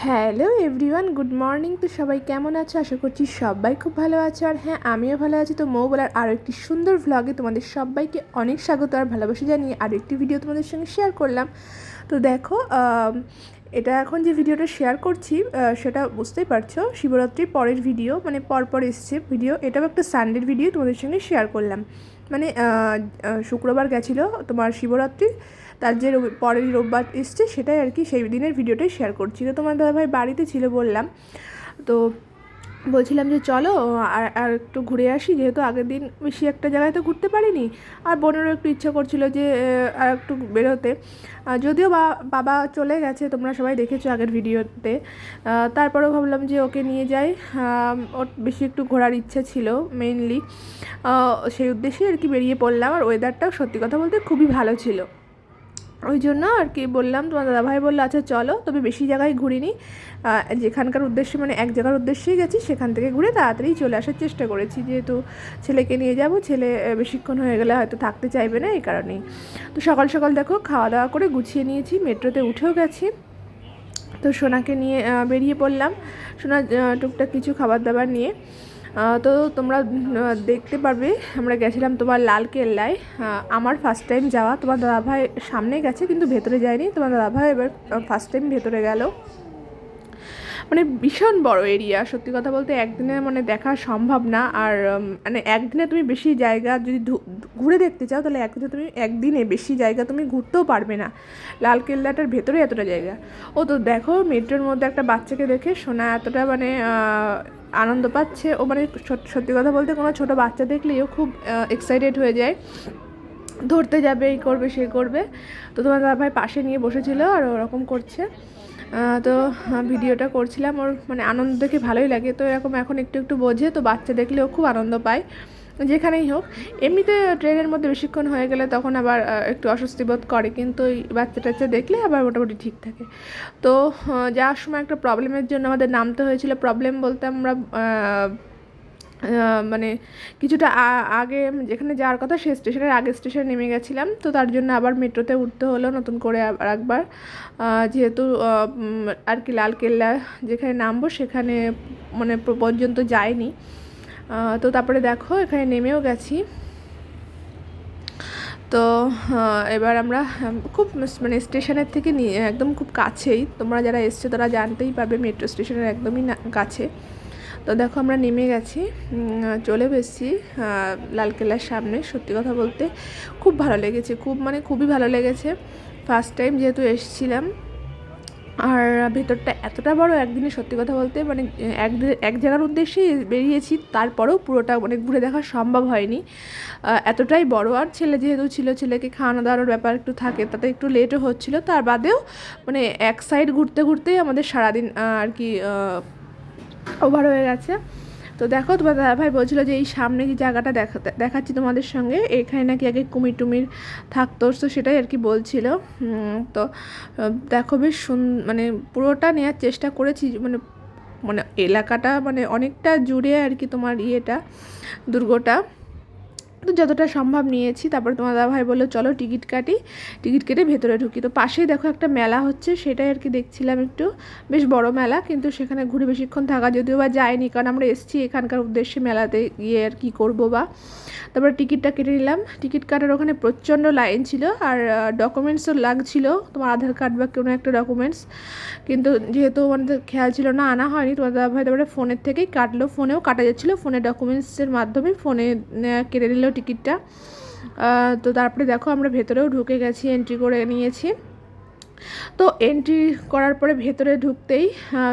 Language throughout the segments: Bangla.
Hello everyone, good morning. তো সবাই কেমন আছো? আশা করছি সবাই খুব ভালো আছো। আর হ্যাঁ, আমিও ভালো আছি। তো মৌ বলার আরও একটি সুন্দর ভ্লগে তোমাদের সবাইকে অনেক স্বাগত আর ভালোবাসা জানিয়ে আরও একটি ভিডিও তোমাদের সঙ্গে শেয়ার করলাম। তো দেখো, এটা এখন যে ভিডিওটা শেয়ার করছি সেটা বুঝতেই পারছো, শিবরাত্রির পরের ভিডিও, মানে পরপর এসছে ভিডিও। এটাও একটা সানডের ভিডিও তোমাদের সঙ্গে শেয়ার করলাম। মানে শুক্রবার গেছিলো তোমার শিবরাত্রি, তার যে পরের রোববার এসছে সেটাই আর কি, সেই দিনের ভিডিওটাই শেয়ার করছি। তো তোমার দাদাভাই বাড়িতে ছিল বললাম, তো বলছিলাম যে চলো আর একটু ঘুরে আসি, যেহেতু আগের দিন বেশি একটা জায়গায় তো ঘুরতে পারিনি। আর বোনেরও একটু ইচ্ছা করছিল যে আর একটু বেরোতে, যদিও বাবা চলে গেছে, তোমরা সবাই দেখেছো আগের ভিডিওতে। তারপরেও ভাবলাম যে ওকে নিয়ে যাই, ওর বেশি একটু ঘোরার ইচ্ছা ছিল মেইনলি, সেই উদ্দেশ্যে আর কি বেরিয়ে পড়লাম। আর ওয়েদারটাও সত্যি কথা বলতে খুবই ভালো ছিল, ওই জন্য আর কি বললাম। তোমার দাদাভাই বললো আচ্ছা চলো, তবে বেশি জায়গায় ঘুরিনি, যেখানকার উদ্দেশ্যে মানে এক জায়গার উদ্দেশ্যেই গেছি, সেখান থেকে ঘুরে তাড়াতাড়ি চলে আসার চেষ্টা করেছি, যেহেতু ছেলেকে নিয়ে যাব, ছেলে বেশিক্ষণ হয়ে গেলে হয়তো থাকতে চাইবে না, এই কারণেই। তো সকাল সকাল দেখো খাওয়া দাওয়া করে গুছিয়ে নিয়েছি, মেট্রোতে উঠেও গেছি। তো সোনাকে নিয়ে বেরিয়ে পড়লাম, সোনা টুকটাক কিছু খাবার দাবার নিয়ে। তো তোমরা দেখতে পারবে আমরা গেছিলাম তোমার লাল কেল্লায়। আমার ফার্স্ট টাইম যাওয়া, তোমার দাদাভাই সামনে গেছে কিন্তু ভেতরে যায়নি, তোমার দাদাভাই এবার ফার্স্ট টাইম ভেতরে গেল। মানে ভীষণ বড় এরিয়া, সত্যি কথা বলতে একদিনে মানে দেখা সম্ভব না। আর মানে একদিনে তুমি বেশি জায়গা যদি ঘুরে দেখতে চাও, তাহলে একদিনে বেশি জায়গা তুমি ঘুরতেও পারবে না, লাল কেল্লাটার ভেতরে এতটা জায়গা। ও তো দেখো মেট্রোর মধ্যে একটা বাচ্চাকে দেখে সোনা এতটা মানে আনন্দ পাচ্ছে, ও মানে সত্যি কথা বলতে কোনো ছোটো বাচ্চা দেখলেই ও খুব এক্সাইটেড হয়ে যায়, ধরতে যাবে, এই করবে সেই করবে। তো তোমার দাদাভাই পাশে নিয়ে বসেছিল আর ওরকম করছে। তো ভিডিওটা করছিলাম, ওর মানে আনন্দ দেখে ভালোই লাগে। তো এরকম এখন একটু একটু বোঝে, তো বাচ্চা দেখলে ও খুব আনন্দ পায় যেখানেই হোক। এমনিতে ট্রেনের মধ্যে বেশিক্ষণ হয়ে গেলে তখন আবার একটু অস্বস্তি বোধ করে, কিন্তু ওই বাচ্চা টাচ্চা দেখলে আবার মোটামুটি ঠিক থাকে। তো যাওয়ার সময় একটা প্রবলেমের জন্য আমাদের নামতে হয়েছিল। প্রবলেম বলতে আমরা মানে কিছুটা আগে যেখানে যাওয়ার কথা সেই স্টেশনের আগে স্টেশনে নেমে গেছিলাম, তো তার জন্য আবার মেট্রোতে উঠতে হলো নতুন করে আর একবার, যেহেতু আর কি লালকেল্লা যেখানে নামবো সেখানে মানে পর্যন্ত যায়নি। তো তারপরে দেখো এখানে নেমেও গেছি। তো এবার আমরা খুব মানে স্টেশনের থেকে একদম খুব কাছেই, তোমরা যারা এসছো তারা জানতেই পারবে, মেট্রো স্টেশনের একদমই কাছে। তো দেখো আমরা নেমে গেছি, চলে এসেছি লালকেল্লার সামনে। সত্যি কথা বলতে খুব ভালো লেগেছে, খুবই ভালো লেগেছে। ফার্স্ট টাইম যেহেতু এসেছিলাম, আর ভেতরটা এতটা বড়, একদিনে সত্যি কথা বলতে মানে এক জায়গার উদ্দেশ্যেই বেরিয়েছি, তারপরেও পুরোটা মানে ঘুরে দেখা সম্ভব হয়নি, এতটাই বড়। আর ছেলে যেহেতু ছিল, ছেলেকে খাওয়ানো দাওয়ানোর ব্যাপার একটু থাকে, তাতে একটু লেটও হচ্ছিলো। তার বাদেও মানে এক সাইড ঘুরতে ঘুরতেই আমাদের সারাদিন আর কি ওভার হয়ে গেছে। তো দেখো তোমার দাদাভাই বলছিলো যে এই সামনে যে জায়গাটা দেখাচ্ছি তোমাদের সঙ্গে, এখানে নাকি আগে কুমির টুমির থাকতো, তো সেটাই আর কি বলছিল। তো দেখো বেশ মানে পুরোটা নেওয়ার চেষ্টা করেছি, মানে মানে এলাকাটা মানে অনেকটা জুড়ে আর কি তোমার দুর্গটা, তো যতটা সম্ভব নিয়েছি। তারপরে তোমার দাদাভাই বললো চলো টিকিট কেটে ভেতরে ঢুকি। তো পাশেই দেখো একটা মেলা হচ্ছে, সেটাই আর কি দেখছিলাম, একটু বেশ বড় মেলা, কিন্তু সেখানে ঘুরে বেশিক্ষণ থাকা যদিও বা যায়নি, কারণ আমরা এসেছি এখানকার উদ্দেশ্যে মেলাতে গিয়ে আর কি করবো বা। তারপরে টিকিটটা কেটে নিলাম, টিকিট কাটার ওখানে প্রচণ্ড লাইন ছিল, আর ডকুমেন্টসও লাগছিল, তোমার আধার কার্ড বা কোনো একটা ডকুমেন্টস, কিন্তু যেহেতু আমাদের খেয়াল ছিল না, আনা হয়নি। তোমার দাদাভাই তারপরে ফোনের থেকেই কাটলো, ফোনেও কাটা যাচ্ছিলো, ফোনে ডকুমেন্টসের মাধ্যমে ফোনে কেটে নিল টিকিটটা। তো তারপরে দেখো আমরা ভেতরেও ঢুকে গেছি, এন্ট্রি করে নিয়েছি। তো এন্ট্রি করার পরে ভেতরে ঢুকতেই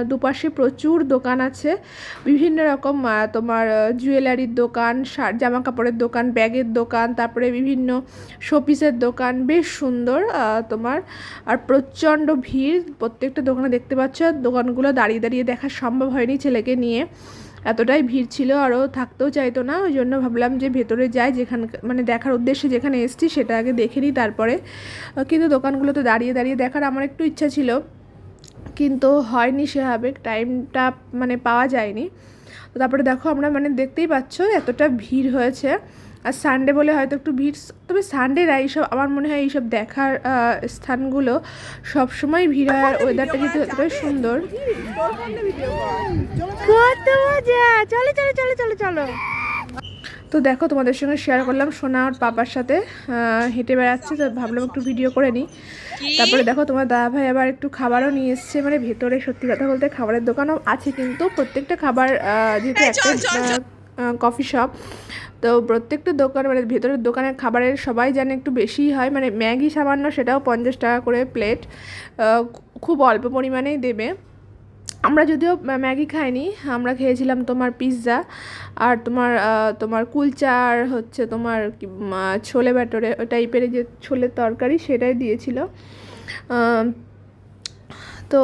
দুপাশে প্রচুর দোকান আছে, বিভিন্ন রকম তোমার জুয়েলারির দোকান, জামা কাপড়ের দোকান, ব্যাগের দোকান, তারপরে বিভিন্ন শোপিসের দোকান, বেশ সুন্দর তোমার। আর প্রচণ্ড ভিড়, প্রত্যেকটা দোকানে দেখতে পাচ্ছ, দোকানগুলো দাঁড়িয়ে দাঁড়িয়ে দেখা সম্ভব হয়নি ছেলেকে নিয়ে, এতটাই ভিড় ছিল, আরও থাকতেও চাইতো না। ওই জন্য ভাবলাম যে ভেতরে যাই, যেখানে মানে দেখার উদ্দেশ্যে যেখানে এসেছি সেটা আগে দেখে নিই তারপরে। কিন্তু দোকানগুলোতে দাঁড়িয়ে দাঁড়িয়ে দেখার আমার একটু ইচ্ছা ছিল, কিন্তু হয়নি সেভাবে, টাইমটা মানে পাওয়া যায়নি। তো তারপরে দেখো আমরা মানে দেখতেই পাচ্ছ এতটা ভিড় হয়েছে, আর সানডে বলে হয়তো একটু ভিড়, তবে সানডেরা এইসব আমার মনে হয় এইসব দেখার স্থানগুলো সবসময় ভিড় হয়। আর ওয়েদারটা যেহেতু এতটাই সুন্দর, কত মজা। চলো চলো চলো চলো চলো। তো দেখো তোমাদের সঙ্গে শেয়ার করলাম সোনা আর পাপার সাথে হেঁটে বেড়াচ্ছে, তো ভাবলাম একটু ভিডিও করে নিই। তারপরে দেখো তোমার দাদা ভাই আবার একটু খাবারও নিয়ে এসছে, মানে ভেতরে সত্যি কথা বলতে খাবারের দোকানও আছে, কিন্তু প্রত্যেকটা খাবার যেহেতু একটা কফি শপ, তো প্রত্যেকটা দোকান মানে ভেতরের দোকানের খাবারের সবাই জানে একটু বেশিই হয়, মানে ম্যাগি সামান্য, সেটাও 50 টাকা করে প্লেট, খুব অল্প পরিমাণেই দেবে। আমরা যদিও ম্যাগি খাইনি, আমরা খেয়েছিলাম তোমার পিৎজা আর তোমার কুলচা আর হচ্ছে তোমার ছোলে ব্যাটারে ওই টাইপের যে ছোলের তরকারি সেটাই দিয়েছিল। তো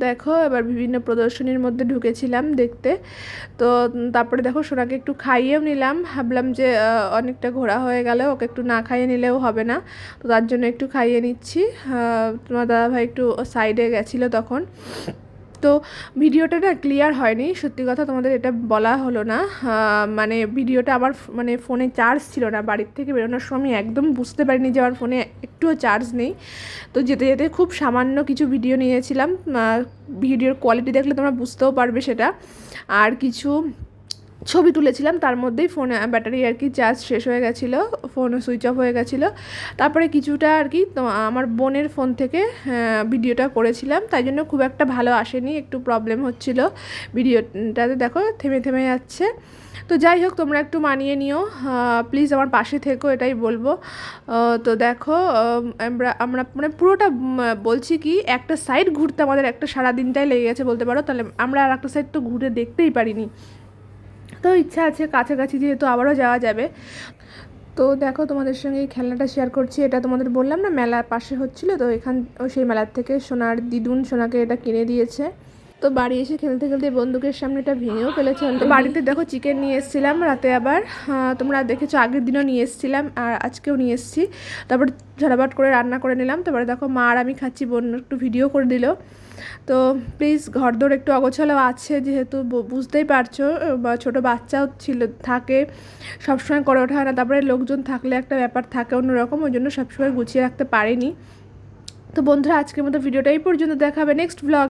দেখো এবার বিভিন্ন প্রদর্শনীর মধ্যে ঢুকেছিলাম দেখতে। তো তারপরে দেখো সোনাকে একটু খাইয়েও নিলাম, ভাবলাম যে অনেকটা ঘোরা হয়ে গেল, ওকে একটু না খাইয়ে নিলেও হবে না, তো তার জন্য একটু খাইয়ে নিচ্ছি। তোমার দাদাভাই একটু সাইডে গেছিলো তখন। তো ভিডিওটা না ক্লিয়ার হয়নি, সত্যি কথা তোমাদের এটা বলা হলো না, মানে ভিডিওটা আমার মানে ফোনে চার্জ ছিল না, বাড়ির থেকে বেরোনোর সময় আমি একদম বুঝতে পারিনি যে আমার ফোনে একটুও চার্জ নেই। তো যেতে যেতে খুব সামান্য কিছু ভিডিও নিয়েছিলাম, ভিডিওর কোয়ালিটি দেখলে তোমরা বুঝতেও পারবে সেটা। আর কিছু ছবি তুলেছিলাম, তার মধ্যেই ফোনে ব্যাটারি আর কি চার্জ শেষ হয়ে গেছিলো, ফোনও সুইচ অফ হয়ে গেছিলো। তারপরে কিছুটা আর কি আমার বোনের ফোন থেকে ভিডিওটা করেছিলাম, তাই জন্য খুব একটা ভালো আসেনি, একটু প্রবলেম হচ্ছিল ভিডিওটাতে, দেখো থেমে থেমে যাচ্ছে। তো যাই হোক তোমরা একটু মানিয়ে নিও, প্লিজ আমার পাশে থেকো, এটাই বলবো। তো দেখো আমরা মানে পুরোটা বলছি কি, একটা সাইড ঘুরতে আমাদের একটা সারা দিনটাই লেগে গেছে বলতে পারো, তাহলে আমরা আর একটা সাইড তো ঘুরে দেখতেই পারিনি। তো ইচ্ছা আছে কাছাকাছি যেহেতু আবারও যাওয়া যাবে। তো দেখো তোমাদের সঙ্গে এই খেলনাটা শেয়ার করছি, এটা তোমাদের বললাম না মেলার পাশে হচ্ছিলো, তো সেই মেলার থেকে সোনার দিদুন সোনাকে এটা কিনে দিয়েছে। তো বাড়ি এসে খেলতে খেলতে বন্দুকের সামনে এটা ভেঙেও ফেলেছে। তো বাড়িতে দেখো চিকেন নিয়ে এসেছিলাম রাতে, আবার তোমরা দেখেছো আগের দিনও নিয়ে এসেছিলাম আর আজকেও নিয়ে এসেছি। তারপর ঝটাপট করে রান্না করে নিলাম। তারপরে দেখো মা আর আমি খাচ্ছি, বোন একটু ভিডিও করে দিল। তো প্লিজ ঘরদোর একটু অগোছালো আছে, যেহেতু বুঝতেই পারছো, বা ছোটো বাচ্চাও থাকে, সবসময় করে ওঠা হয় না, তারপরে লোকজন থাকলে একটা ব্যাপার থাকে অন্যরকম, ওই জন্য সবসময় গুছিয়ে রাখতে পারিনি। তো বন্ধুরা আজকের মতো ভিডিওটা এই পর্যন্ত, দেখাবে নেক্সট ব্লগ।